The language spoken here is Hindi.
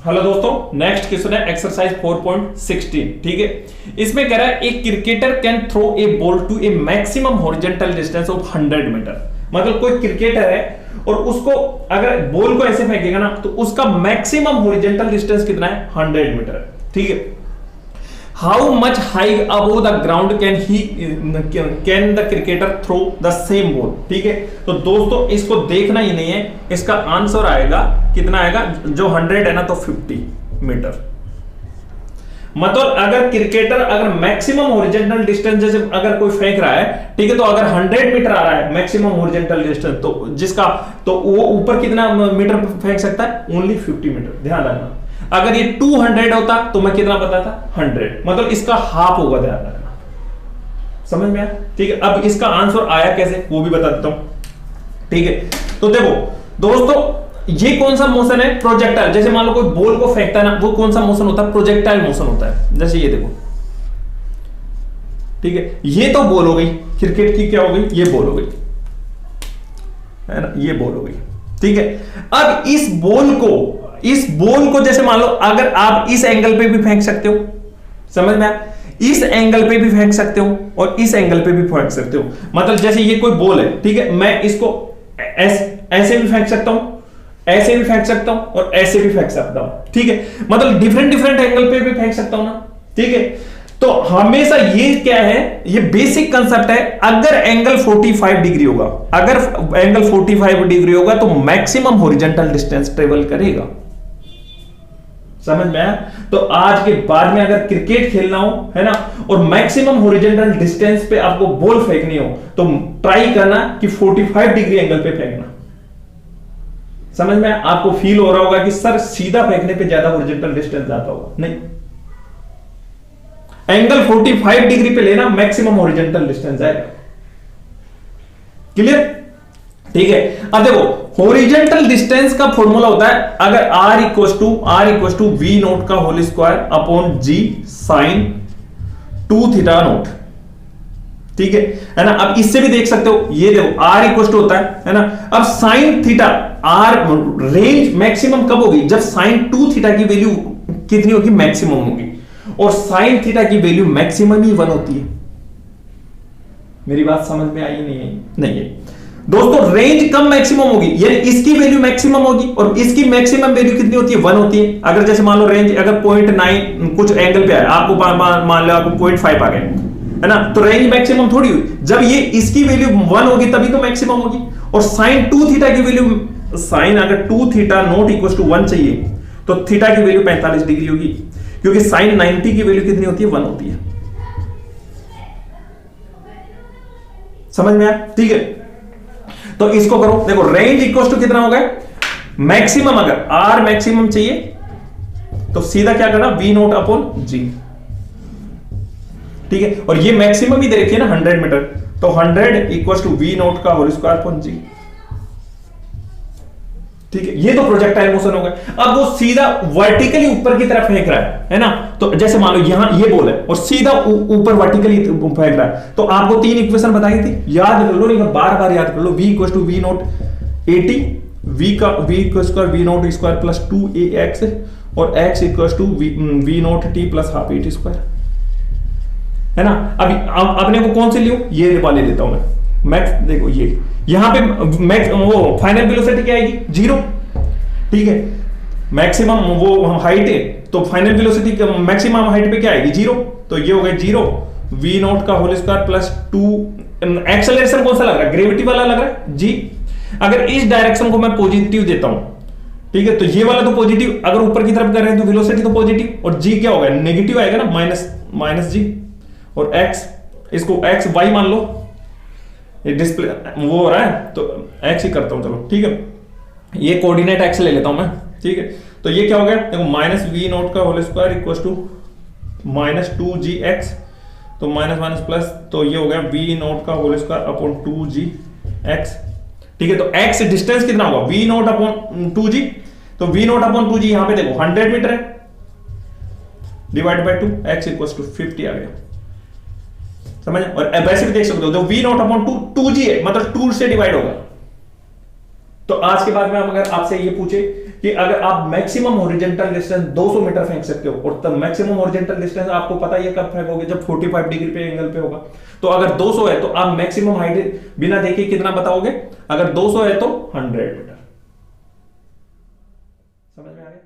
हेलो दोस्तों, नेक्स्ट क्वेश्चन है एक्सरसाइज 4.16। ठीक है, इसमें कह रहा है एक cricketer can throw a ball to a maximum horizontal distance of 100 meter. मतलब कोई क्रिकेटर है और उसको अगर बॉल को ऐसे फेंकेगा ना तो उसका मैक्सिमम हॉरिजॉन्टल डिस्टेंस कितना है? 100 मीटर। ठीक है, how much high above the ground can the cricketer throw the same ball. ठीक है, तो दोस्तों इसको देखना ही नहीं है, इसका आंसर आएगा कितना आएगा? जो 100 है ना तो 50 मीटर। मतलब अगर क्रिकेटर अगर मैक्सिमम हॉरिजॉन्टल डिस्टेंस जैसे अगर कोई फेंक रहा है, ठीक है, तो अगर 100 मीटर आ रहा है मैक्सिमम हॉरिजॉन्टल डिस्टेंस, तो जिसका तो वो ऊपर कितना मीटर फेंक सकता है? Only 50 meter. ध्यान रखना, अगर ये 200 होता तो मैं कितना बताता? 100। मतलब इसका हाफ होगा, ध्यान रखना। समझ में आया? ठीक है, अब इसका आंसर आया कैसे वो भी बता देता हूं। ठीक है, तो देखो दोस्तों, ये कौन सा मोशन है? प्रोजेक्टाइल। जैसे मान लो कोई बॉल को फेंकता है ना, वो कौन सा मोशन होता है? प्रोजेक्टाइल मोशन होता है। जैसे ये देखो, ठीक है, ये तो बॉल हो गई, क्रिकेट की क्या हो गई? ये बॉल हो गई, है ना, ये बॉल हो गई। ठीक है, अब इस बॉल को जैसे मान लो अगर आप इस एंगल पे भी फेंक सकते हो, समझ में आया? इस एंगल पे भी फेंक सकते हो और इस एंगल पे भी फेंक सकते हो। मतलब जैसे ये कोई बॉल है, ठीक है, मैं इसको ऐसे भी फेंक सकता हूं, ऐसे भी फेंक सकता हूं और ऐसे भी फेंक सकता हूं। ठीक है, मतलब डिफरेंट एंगल पे भी फेंक सकता हूं ना। ठीक है, तो हमेशा ये क्या है, ये बेसिक कंसेप्ट है। अगर एंगल 45 डिग्री होगा, अगर एंगल 45 डिग्री होगा तो मैक्सिमम हॉरिजॉन्टल डिस्टेंस ट्रेवल करेगा। समझ में आया? तो आज के बाद में अगर क्रिकेट खेलना हो, है ना, और मैक्सिमम हॉरिजॉन्टल डिस्टेंस पे आपको बॉल फेंकनी हो तो ट्राई करना कि 45 डिग्री एंगल पे फेंकना। समझ में? आपको फील हो रहा होगा कि सर सीधा फेंकने पे ज्यादा हॉरिजॉन्टल डिस्टेंस जाता होगा, नहीं, एंगल 45 डिग्री पे लेना, मैक्सिमम हॉरिजॉन्टल डिस्टेंस जाएगा। क्लियर? ठीक है, अब देखो हॉरिजॉन्टल डिस्टेंस का फॉर्मूला होता है, अगर r equal to v naught का whole square upon g sine 2 theta naught. ठीक है ना? अब इससे भी देख सकते हो, ये देखो r इक्वल टू होता है ना, अब sine theta r range maximum कब होगी? जब साइन 2 थीटा की वैल्यू कितनी होगी? मैक्सिमम होगी, और साइन थीटा की वैल्यू मैक्सिमम ही 1 होती है। मेरी बात समझ में आई नहीं है दोस्तों? रेंज कम मैक्सिमम होगी, यानी इसकी वैल्यू मैक्सिमम होगी और इसकी मैक्सिमम वैल्यू कितनी होती है? 1 होती है। अगर जैसे मान लो रेंज अगर 0.9 कुछ एंगल पे है, आपको मान लो आपको 0.5 आ गए, है ना, तो रेंज मैक्सिमम थोड़ी हुई। जब ये इसकी वैल्यू 1 होगी तभी तो मैक्सिमम होगी। और साइन 2 थीटा की वैल्यू, साइन अगर 2 थीटा नॉट इक्वल टू 1 चाहिए तो थीटा की वैल्यू 45 डिग्री होगी, क्योंकि साइन 90 की वैल्यू कितनी होती है? 1 होती है। समझ में आया? ठीक है, तो इसको करो, देखो रेंज इक्वल टू कितना होगा? मैक्सिमम, अगर आर मैक्सिमम चाहिए तो सीधा क्या करना? वी नोट अपॉन जी। ठीक है, और ये मैक्सिमम ही दे रखी है ना 100 मीटर, तो 100 इक्वल टू वी नोट का होल स्क्वायर अपॉन जी। ठीक है, ये तो प्रोजेक्टाइल मोशन होगा। अब वो सीधा वर्टिकली ऊपर की तरफ फेंक रहा है ना, तो जैसे मान लो यहां ये बॉल है और सीधा ऊपर वर्टिकली फेंक रहा है, तो आपको 3 इक्वेशन बताई थी, याद कर लो, नहीं बार बार याद कर लो। v equal to v naught 80, v का v equal square v naught square plus 2ax, और x equal to v naught t plus half 8 square, है ना। अभी अपने को कौन से लियो? ये वाले लेता हूं मैं। मैक्स देखो, ये यहां पे मैक्स वो फाइनल वेलोसिटी क्या आएगी? 0। ठीक है, मैक्सिमम वो हाइट है तो फाइनल वेलोसिटी मैक्सिमम हाइट पे क्या आएगी? 0। तो ये हो गया 0 वी नोट का होल स्क्वायर प्लस 2। एक्सेलरेशन कौन सा लग रहा है? ग्रेविटी वाला लग रहा है जी। अगर इस डायरेक्शन को मैं पॉजिटिव देता हूं, ठीक है, तो ये वाला तो पॉजिटिव, अगर ऊपर की तरफ कर रहे हैं तो वेलोसिटी तो पॉजिटिव, और जी क्या होगा? नेगेटिव आएगा ना, माइनस जी। और एक्स, इसको एक्स वाई मान लो, ये डिस्प्ले वो हो रहा है तो एक्स ही करता हूं, चलो ठीक है, ये कोऑर्डिनेट एक्स ले लेता हूं मैं। ठीक है, तो ये क्या हो गया? देखो माइनस वी नोट का whole square equal to minus 2g x, तो माइनस माइनस प्लस, तो ये हो गया वी नोट का whole square upon 2g x. ठीक है, तो x डिस्टेंस कितना होगा? वी नोट अपॉन 2g, तो वी नोट अपॉन 2g यहां पे देखो 100 मीटर है, divide by 2, x equal to 50 आ गया। समझ? और वैसे भी देख सकते हो, वी नोट अपॉन 2 2g है, मतलब 2 से डिवाइड होगा, तो आज के बाद में अगर आपसे ये पूछे कि अगर आप मैक्सिमम हॉरिजॉन्टल डिस्टेंस 200 मीटर फेंक सकते हो, और तब मैक्सिमम हॉरिजॉन्टल डिस्टेंस आपको पता ही है कब फेंकोगे, जब 45 डिग्री पे एंगल पे होगा। तो अगर 200 है तो आप मैक्सिमम हाइट बिना देखे कितना बताओगे, अगर 200 है तो 100 मीटर। समझ में आ गया?